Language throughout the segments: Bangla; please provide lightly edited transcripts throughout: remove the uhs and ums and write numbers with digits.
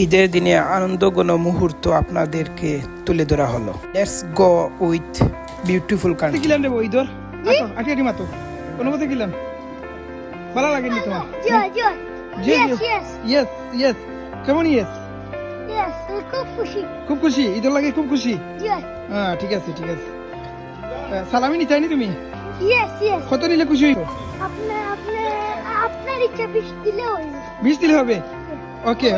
ঈদের দিনে আনন্দঘন মুহূর্ত আপনাদেরকে তুলে ধরা হলো। Let's go with beautiful country. কিলাম রে ঈদর আটি মাতো অনুমতি কিলাম ভালো লাগেনি তোমার? ইয়েস কেমন? ইয়েস খুব খুশি ঈদের লাগে, খুব খুশি। হ্যাঁ ঠিক আছে সালামি নিতে তুমি? কত নিলে খুশি হইব? আপনার ইচ্ছা 20 দিলে হবে। ওকে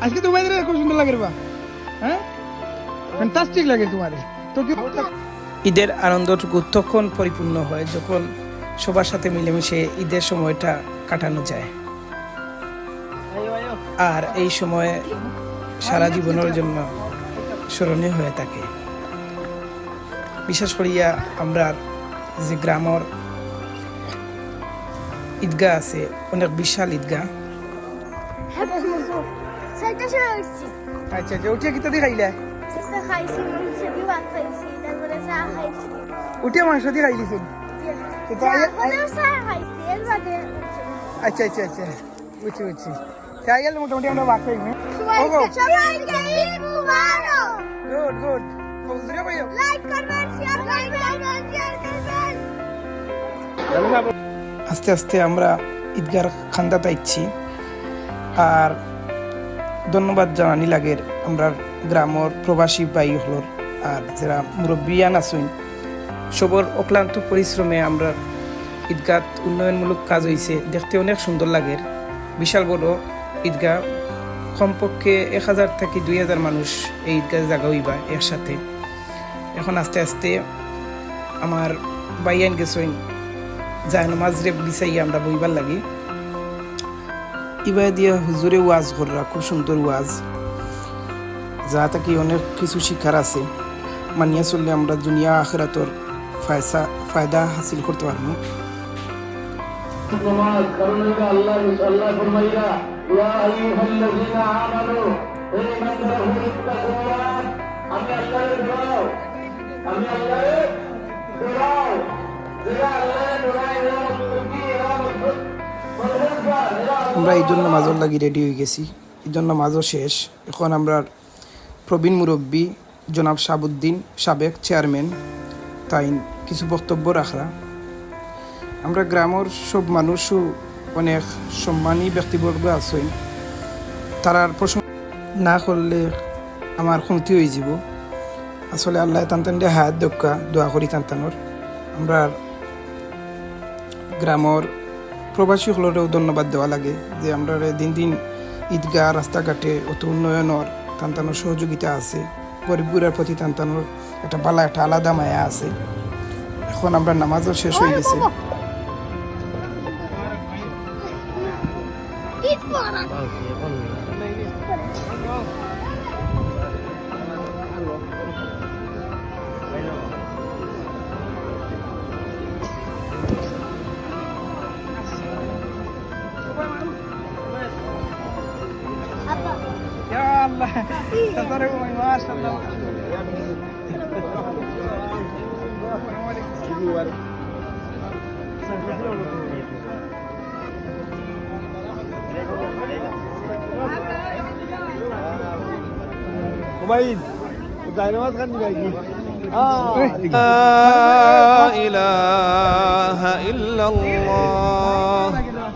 আজকে তোমাদের খুব সুন্দর লাগে বা হ্যাঁ ফ্যান্টাস্টিক লাগে তোমার। তো কি ঈদের আনন্দটুকু তখন পরিপূর্ণ হয় যখন সবার সাথে মিলেমিশে ঈদের সময়টা কাটানো যায়, আর এই সময়ে সারা জীবনের জন্য স্মরণীয় হয়ে থাকে। বিশেষ করিয়া আমরা যে গ্রামের ঈদগাহ আছে, অনেক বিশাল ঈদগাহ। আচ্ছা উঠিয়া কিতা দিয়ে খাইলে? উঠিয়া মাংস দিয়ে খাইলিছুন? আচ্ছা বুঝছি তাই গেলে মোটামুটি আমরা ভাগ খাইব। গুড আস্তে আস্তে আমরা ঈদগার খান্দা তাইছি, আর ধন্যবাদ জানানি লাগের আমরা গ্রামের প্রবাসী ভাই হলোর আর যারা মুরব্বিয়ান আছেন সবর অক্লান্ত পরিশ্রমে আমরা ঈদগাহ উন্নয়নমূলক কাজ হয়েছে, দেখতে অনেক সুন্দর লাগে। বিশাল বড় ঈদগাহ, কমপক্ষে 1000 থেকে 2000 মানুষ এই ঈদগাহ জায়গা হইবা একসাথে। এখন আস্তে আস্তে আমার বাইয়ান গেছেন যায় নামাজরে বিছাই আমরা বইবার লাগি। ইবা দিয়ে হুজুরে ওয়াজ করা, খুব সুন্দর ওয়াজ, যা তাকে অনেক কিছু শিক্ষার আছে। মানিয়া চললে আমরা দুনিয়া আখিরাতর ফায়দা হাসিল করতে পারবো। আমরা ঈদের নামাজের লাগি রেডি হয়ে গেছি। ঈদের নামাজও শেষ। এখন আমরা প্রবীণ মুরব্বী জনাব শাহাবুদ্দিন সাবেক চেয়ারম্যান তাই কিছু বক্তব্য রাখা। আমরা গ্রামের সব মানুষও অনেক সম্মানী ব্যক্তিবর্গ আছেন, তারার প্রশংসা না করলে আমার ক্ষতি হয়ে যাব। আসলে আল্লাহ তান্তানরে হায়াত দক্কা দোয়া করি তান্তানোর। আমরা গ্রামের প্রবাসী হলেও ধন্যবাদ দেওয়া লাগে যে আমরা দিন দিন ঈদগাহ রাস্তাঘাটে অত উন্নয়নের তান্তানোর সহযোগিতা আছে, গরিবগুড়ার প্রতি তান্তানোর একটা বালা একটা আলাদা মায়া আছে। এখন আমরা নামাজও শেষ হয়ে গেছে।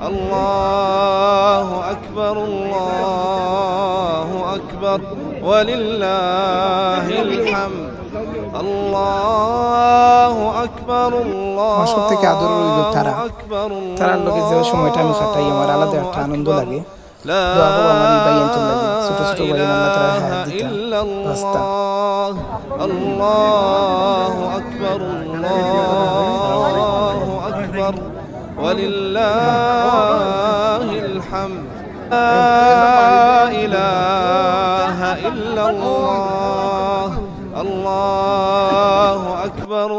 আল্লাহু আকবার ওয়ালিল্লাহিল হামদ। আল্লাহু আকবার আমার সব থেকে আদর রইল তারার লোকে যে সময়টা আমি কাটাই, আমার আলাদা একটা আনন্দ লাগে। দোয়া করো আমার এই ভাইয়ের তো লাগে, ছোট ছোট ভাইয়ের আল্লাহ তারা হায়াত দিতা রাস্তা। আল্লাহু আকবার ওয়ালিল্লাহিল হামদ। লা ইলাহা ইল্লাল্লাহ। আল্লাহু আকবার।